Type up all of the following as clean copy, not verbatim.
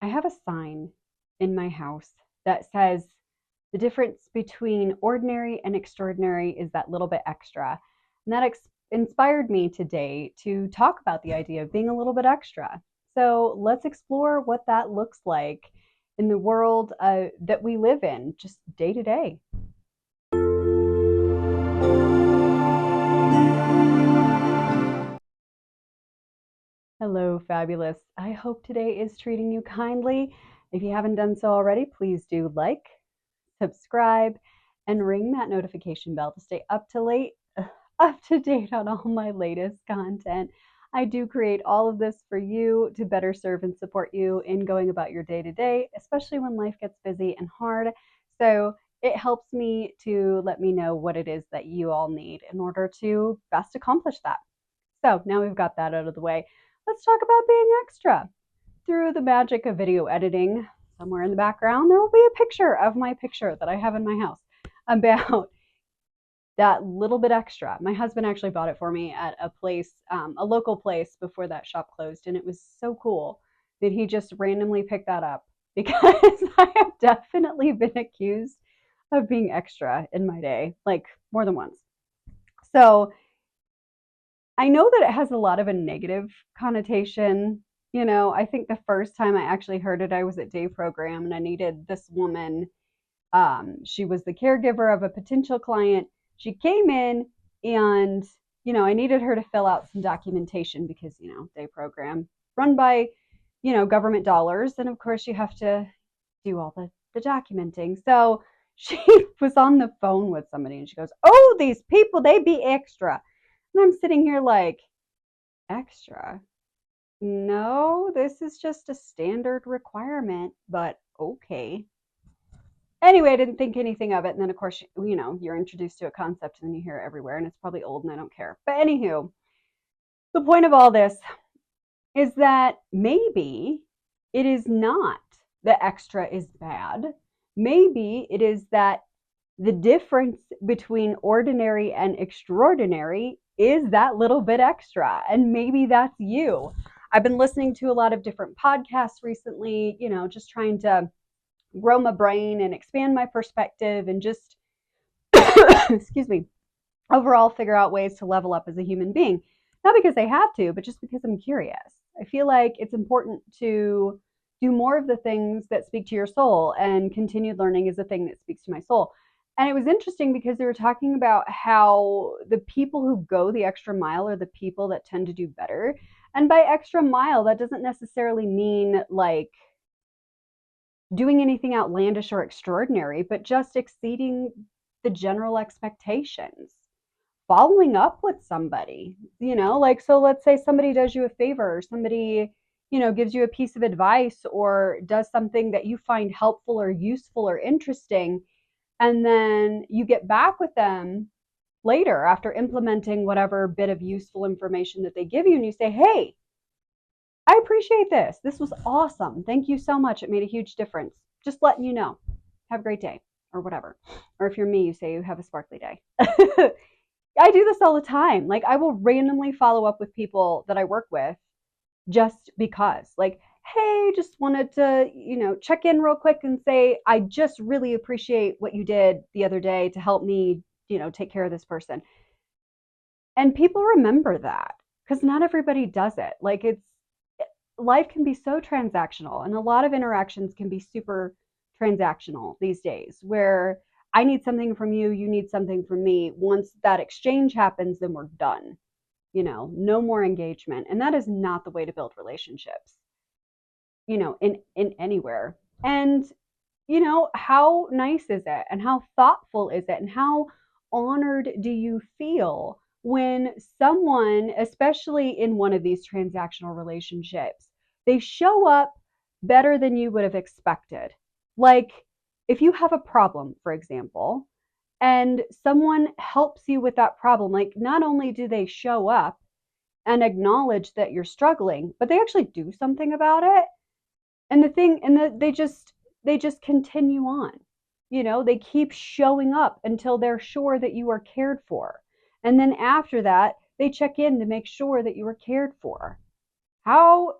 I have a sign in my house that says the difference between ordinary and extraordinary is that little bit extra. And that inspired me today to talk about the idea of being a little bit extra. So let's explore what that looks like in the world that we live in, just day to day. Hello, fabulous. I hope today is treating you kindly. If you haven't done so already, please do like, subscribe, and ring that notification bell to stay up to date on all my latest content. I do create all of this for you to better serve and support you in going about your day to day, especially when life gets busy and hard. So it helps me to let me know what it is that you all need in order to best accomplish that. So now we've got that out of the way. Let's talk about being extra. Through the magic of video editing, somewhere in the background, there will be a picture of my picture that I have in my house about that little bit extra. My husband actually bought it for me at a place, a local place before that shop closed. And it was so cool that he just randomly picked that up because I have definitely been accused of being extra in my day, like more than once. So I know that it has a lot of a negative connotation. I think the first time I actually heard it, I was at day program and I needed this woman. She was the caregiver of a potential client. She came in and, I needed her to fill out some documentation because, day program run by, government dollars. And of course, you have to do all the documenting. So she was on the phone with somebody and she goes, "Oh, these people, they be extra." And I'm sitting here like, extra? No, this is just a standard requirement, but okay. Anyway, I didn't think anything of it. And then, of course, you're introduced to a concept and then you hear it everywhere and it's probably old and I don't care. But anywho, the point of all this is that maybe it is not that extra is bad. Maybe it is that the difference between ordinary and extraordinary is that little bit extra. And maybe that's you. I've been listening to a lot of different podcasts recently, just trying to grow my brain and expand my perspective and just, excuse me, overall figure out ways to level up as a human being. Not because I have to, but just because I'm curious. I feel like it's important to do more of the things that speak to your soul, and continued learning is a thing that speaks to my soul. And it was interesting because they were talking about how the people who go the extra mile are the people that tend to do better. And by extra mile, that doesn't necessarily mean like doing anything outlandish or extraordinary, but just exceeding the general expectations. Following up with somebody, so let's say somebody does you a favor, or somebody, gives you a piece of advice or does something that you find helpful or useful or interesting. And then you get back with them later after implementing whatever bit of useful information that they give you and you say, "Hey, I appreciate this. This was awesome. Thank you so much. It made a huge difference. Just letting you know. Have a great day," or whatever. Or if you're me, you say you have a sparkly day. I do this all the time. Like, I will randomly follow up with people that I work with just because. Like, "Hey, just wanted to, check in real quick and say, I just really appreciate what you did the other day to help me, take care of this person." And people remember that because not everybody does it. Like, life can be so transactional, and a lot of interactions can be super transactional these days, where I need something from you, you need something from me. Once that exchange happens, then we're done. No more engagement. And that is not the way to build relationships, in anywhere. And, how nice is it? And how thoughtful is it? And how honored do you feel when someone, especially in one of these transactional relationships, they show up better than you would have expected? Like, if you have a problem, for example, and someone helps you with that problem, like, not only do they show up and acknowledge that you're struggling, but they actually do something about it. They just continue on. They keep showing up until they're sure that you are cared for. And then after that, they check in to make sure that you are cared for. How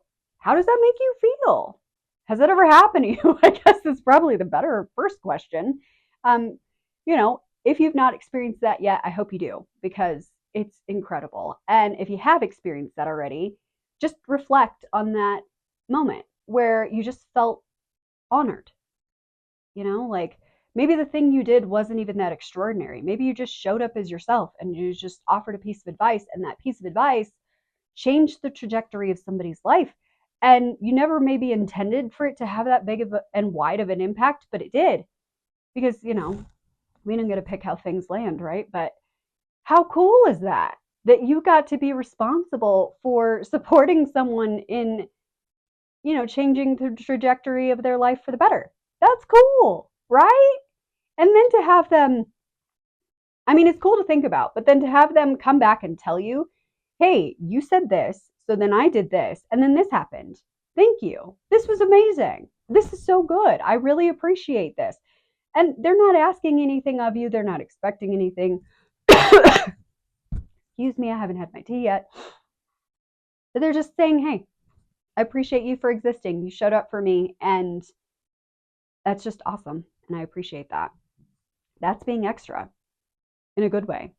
does that make you feel? Has it ever happened to you? I guess is probably the better first question. Um, if you've not experienced that yet, I hope you do, because it's incredible. And if you have experienced that already, just reflect on that moment where you just felt honored. Like maybe the thing you did wasn't even that extraordinary. Maybe you just showed up as yourself and you just offered a piece of advice, and that piece of advice changed the trajectory of somebody's life. And you never maybe intended for it to have that big of and wide of an impact, but it did. Because, we don't get to pick how things land, right? But how cool is that? That you got to be responsible for supporting someone in, changing the trajectory of their life for the better. That's cool, right? And then to have them, I mean, it's cool to think about, but then to have them come back and tell you, hey, you said this, so then I did this, and then this happened. Thank you. This was amazing. This is so good. I really appreciate this. And they're not asking anything of you. They're not expecting anything. Excuse me, I haven't had my tea yet. But they're just saying, hey, I appreciate you for existing. You showed up for me, and that's just awesome. And I appreciate that. That's being extra in a good way.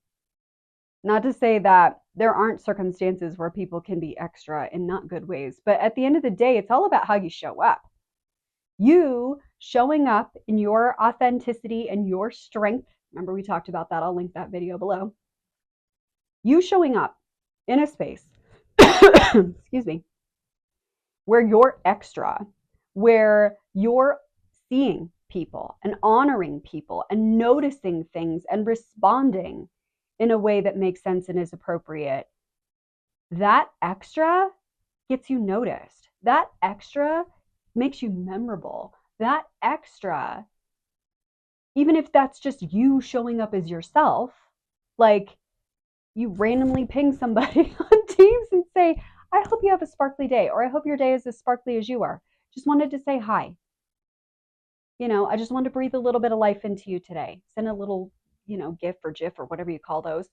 Not to say that there aren't circumstances where people can be extra in not good ways, but at the end of the day, it's all about how you show up. You showing up in your authenticity and your strength. Remember, we talked about that. I'll link that video below. You showing up in a space, excuse me, where you're extra, where you're seeing people and honoring people and noticing things and responding in a way that makes sense and is appropriate. That extra gets you noticed. That extra makes you memorable. That extra, even if that's just you showing up as yourself, like you randomly ping somebody on Teams and say, I hope you have a sparkly day, or I hope your day is as sparkly as you are. Just wanted to say hi. I just wanted to breathe a little bit of life into you today. Send a little, GIF or GIF or whatever you call those,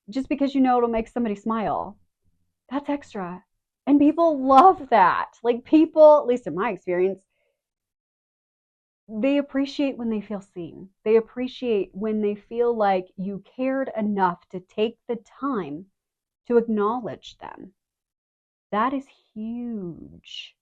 just because it'll make somebody smile. That's extra. And people love that. Like people, at least in my experience, they appreciate when they feel seen. They appreciate when they feel like you cared enough to take the time to acknowledge them. That is huge.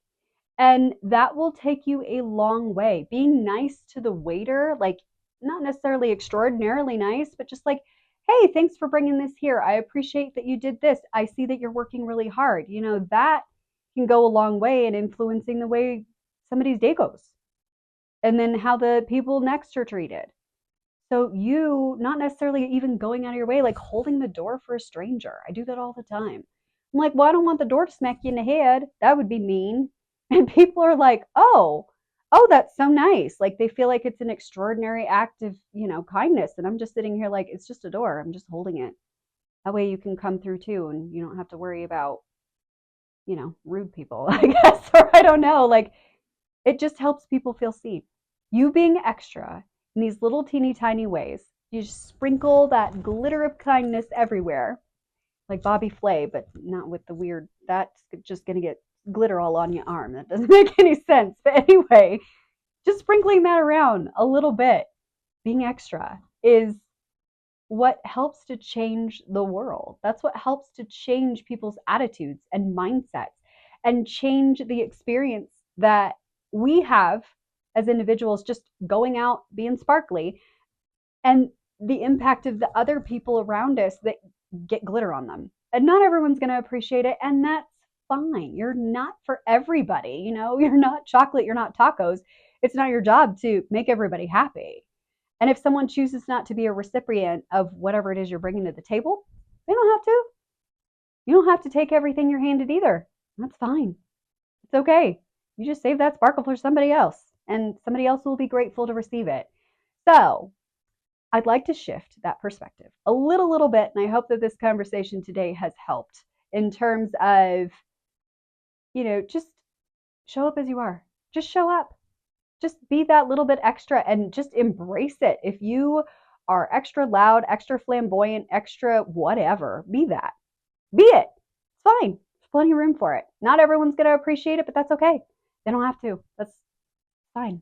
And that will take you a long way. Being nice to the waiter, like not necessarily extraordinarily nice, but just like, hey, thanks for bringing this here. I appreciate that you did this. I see that you're working really hard. That can go a long way in influencing the way somebody's day goes. And then how the people next are treated. So you not necessarily even going out of your way, like holding the door for a stranger. I do that all the time. I'm like, well, I don't want the door to smack you in the head. That would be mean. And people are like, oh, that's so nice. Like they feel like it's an extraordinary act of, kindness. And I'm just sitting here like, it's just a door. I'm just holding it. That way you can come through too. And you don't have to worry about, rude people, I guess, or I don't know. Like it just helps people feel seen. You being extra in these little teeny tiny ways, you just sprinkle that glitter of kindness everywhere, like Bobby Flay, but not with the weird, that's just going to get glitter all on your arm. That doesn't make any sense. But anyway, just sprinkling that around a little bit, being extra, is what helps to change the world. That's what helps to change people's attitudes and mindsets and change the experience that we have as individuals just going out being sparkly, and the impact of the other people around us that get glitter on them. And not everyone's going to appreciate it, and that's fine. You're not for everybody. You're not chocolate, you're not tacos. It's not your job to make everybody happy. And if someone chooses not to be a recipient of whatever it is you're bringing to the table, they don't have to. You don't have to take everything you're handed either. That's fine. It's okay. You just save that sparkle for somebody else, and somebody else will be grateful to receive it. So I'd like to shift that perspective a little bit, and I hope that this conversation today has helped in terms of, just show up as you are. Just show up. Just be that little bit extra and just embrace it. If you are extra loud, extra flamboyant, extra whatever, be that. Be it. It's fine. There's plenty of room for it. Not everyone's going to appreciate it, but that's okay. They don't have to. That's fine.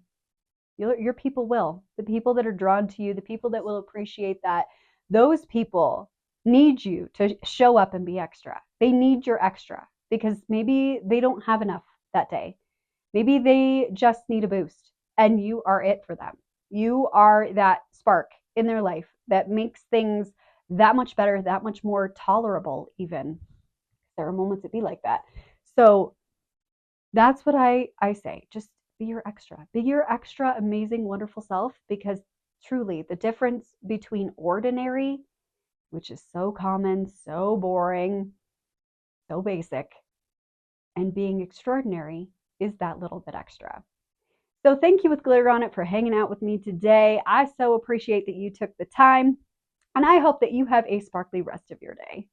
Your people will. The people that are drawn to you, the people that will appreciate that, those people need you to show up and be extra. They need your extra because maybe they don't have enough that day. Maybe they just need a boost and you are it for them. You are that spark in their life that makes things that much better, that much more tolerable, even. There are moments that be like that. So that's what I say. Just be your extra. Be your extra amazing, wonderful self because truly the difference between ordinary, which is so common, so boring, so basic, and being extraordinary is that little bit extra. So thank you with glitter on it for hanging out with me today. I so appreciate that you took the time, and I hope that you have a sparkly rest of your day.